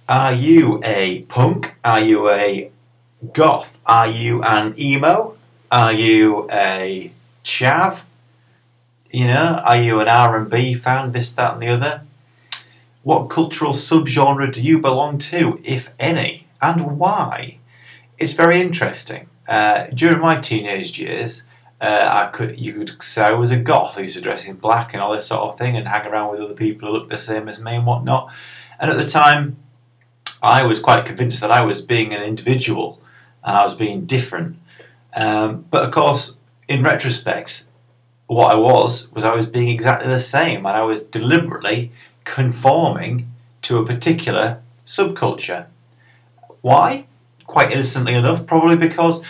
Are you a punk? Are you a goth? Are you an emo? Are you a chav? Are you an R&B fan? This, that, and the other. What cultural subgenre do you belong to, if any, and why? It's very interesting. During my teenage years, you could say I was a goth. I used to dress in black and all this sort of thing, and hang around with other people who looked the same as me and whatnot. And at the time, I was quite convinced that I was being an individual and I was being different. But of course, in retrospect, what I was being exactly the same, and I was deliberately conforming to a particular subculture. Why? Quite innocently enough, probably because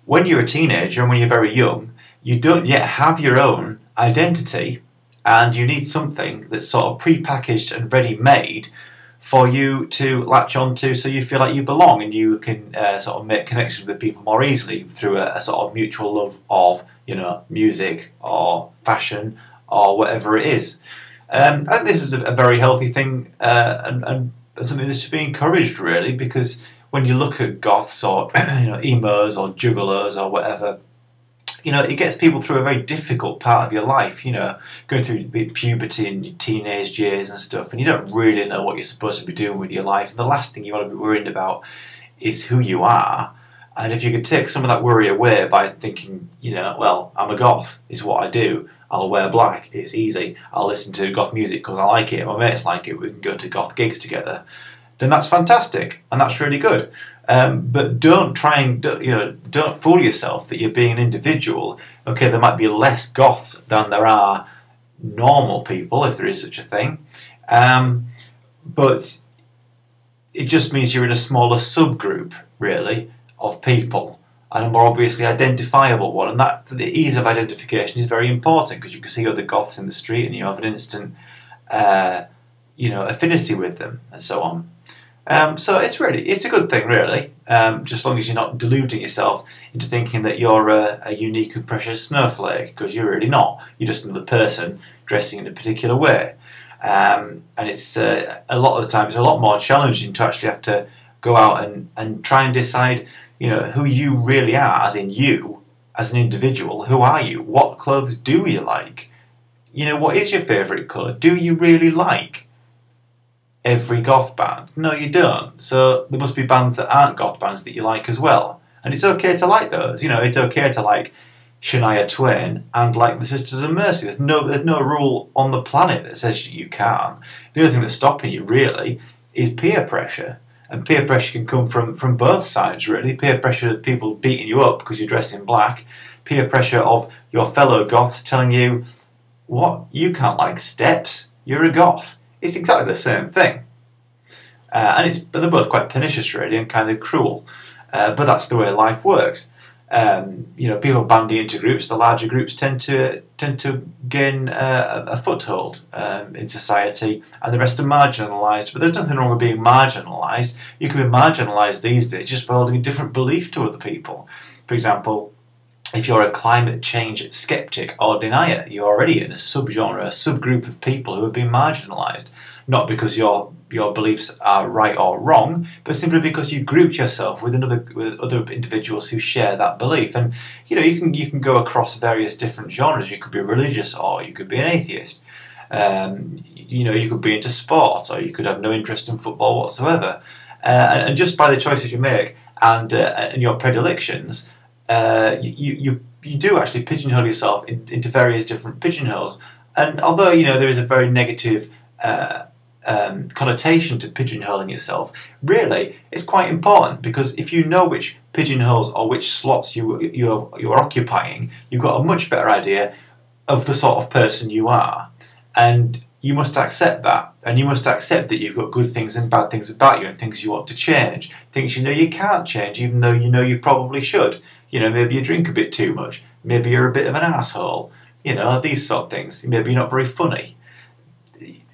when you're a teenager and when you're very young, you don't yet have your own identity, and you need something that's sort of pre-packaged and ready-made for you to latch onto, so you feel like you belong and you can sort of make connections with people more easily through a sort of mutual love of music or fashion or whatever it is. And this is a very healthy thing and something that should be encouraged, really, because when you look at goths or emos or juggalos or whatever, it gets people through a very difficult part of your life, going through puberty and your teenage years and stuff, and you don't really know what you're supposed to be doing with your life, and the last thing you want to be worried about is who you are. And if you could take some of that worry away by thinking, well, I'm a goth, it's what I do, I'll wear black, it's easy, I'll listen to goth music because I like it, my mates like it, we can go to goth gigs together, then that's fantastic, and that's really good. But don't fool yourself that you're being an individual. Okay, there might be less goths than there are normal people, if there is such a thing, but it just means you're in a smaller subgroup, really, of people, and a more obviously identifiable one. And that the ease of identification is very important, because you can see other goths in the street and you have an instant, affinity with them, and so on. So it's a good thing, really, just as long as you're not deluding yourself into thinking that you're a unique and precious snowflake, because you're really not. You're just another person dressing in a particular way. And it's a lot of the time it's a lot more challenging to actually have to go out and try and decide, who you really are, as in you, as an individual. Who are you? What clothes do you like? What is your favourite colour? Do you really like every goth band? No, you don't. So there must be bands that aren't goth bands that you like as well. And it's okay to like those. It's okay to like Shania Twain and like the Sisters of Mercy. There's no rule on the planet that says you can't. The only thing that's stopping you, really, is peer pressure. And peer pressure can come from both sides, really. Peer pressure of people beating you up because you're dressed in black. Peer pressure of your fellow goths telling you, what? You can't like Steps. You're a goth. It's exactly the same thing. But they're both quite pernicious, really, and kind of cruel. But that's the way life works. People bandy into groups. The larger groups tend to gain a foothold in society, and the rest are marginalised. But there's nothing wrong with being marginalised. You can be marginalised these days just for holding a different belief to other people. For example, if you're a climate change skeptic or denier, you're already in a subgenre, a subgroup of people who have been marginalised. Not because your beliefs are right or wrong, but simply because you grouped yourself with other individuals who share that belief. And you can go across various different genres. You could be religious, or you could be an atheist. You could be into sports, or you could have no interest in football whatsoever. And just by the choices you make and your predilections, you do actually pigeonhole yourself into various different pigeonholes. And although there is a very negative connotation to pigeonholing yourself, really it's quite important, because if you know which pigeonholes or which slots you're occupying, you've got a much better idea of the sort of person you are, and you must accept that, and you must accept that you've got good things and bad things about you, and things you want to change, things you can't change, even though you probably should. Maybe you drink a bit too much, maybe you're a bit of an asshole, these sort of things. Maybe you're not very funny.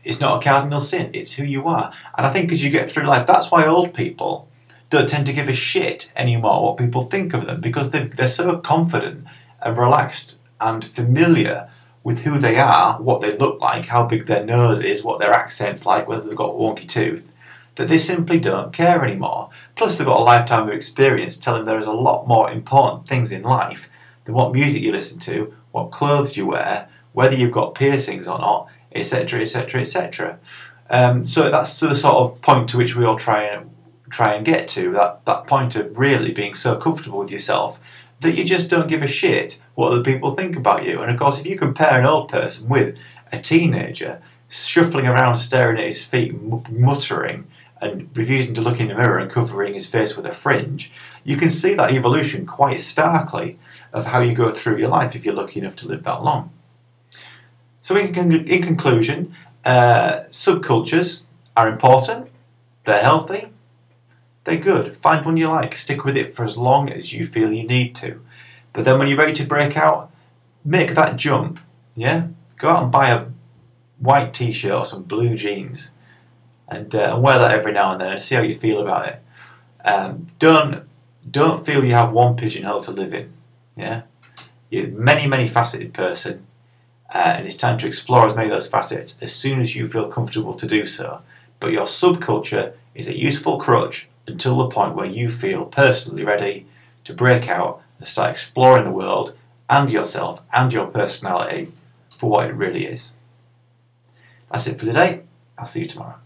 It's not a cardinal sin, it's who you are. And I think as you get through life, that's why old people don't tend to give a shit anymore what people think of them, because they're so confident and relaxed and familiar with who they are, what they look like, how big their nose is, what their accent's like, whether they've got a wonky tooth, that they simply don't care anymore. Plus they've got a lifetime of experience telling there is a lot more important things in life than what music you listen to, what clothes you wear, whether you've got piercings or not, etc, etc, etc. So that's the sort of point to which we all try and get to, that point of really being so comfortable with yourself that you just don't give a shit what other people think about you. And of course, if you compare an old person with a teenager shuffling around staring at his feet, muttering and refusing to look in the mirror and covering his face with a fringe, you can see that evolution quite starkly of how you go through your life if you're lucky enough to live that long. So in conclusion, subcultures are important, they're healthy, they're good. Find one you like, stick with it for as long as you feel you need to. But then when you're ready to break out, make that jump, yeah? Go out and buy a white t-shirt or some blue jeans and wear that every now and then and see how you feel about it. Don't feel you have one pigeonhole to live in, yeah? You're a many faceted person, and it's time to explore as many of those facets as soon as you feel comfortable to do so. But your subculture is a useful crutch until the point where you feel personally ready to break out and start exploring the world and yourself and your personality for what it really is. That's it for today. I'll see you tomorrow.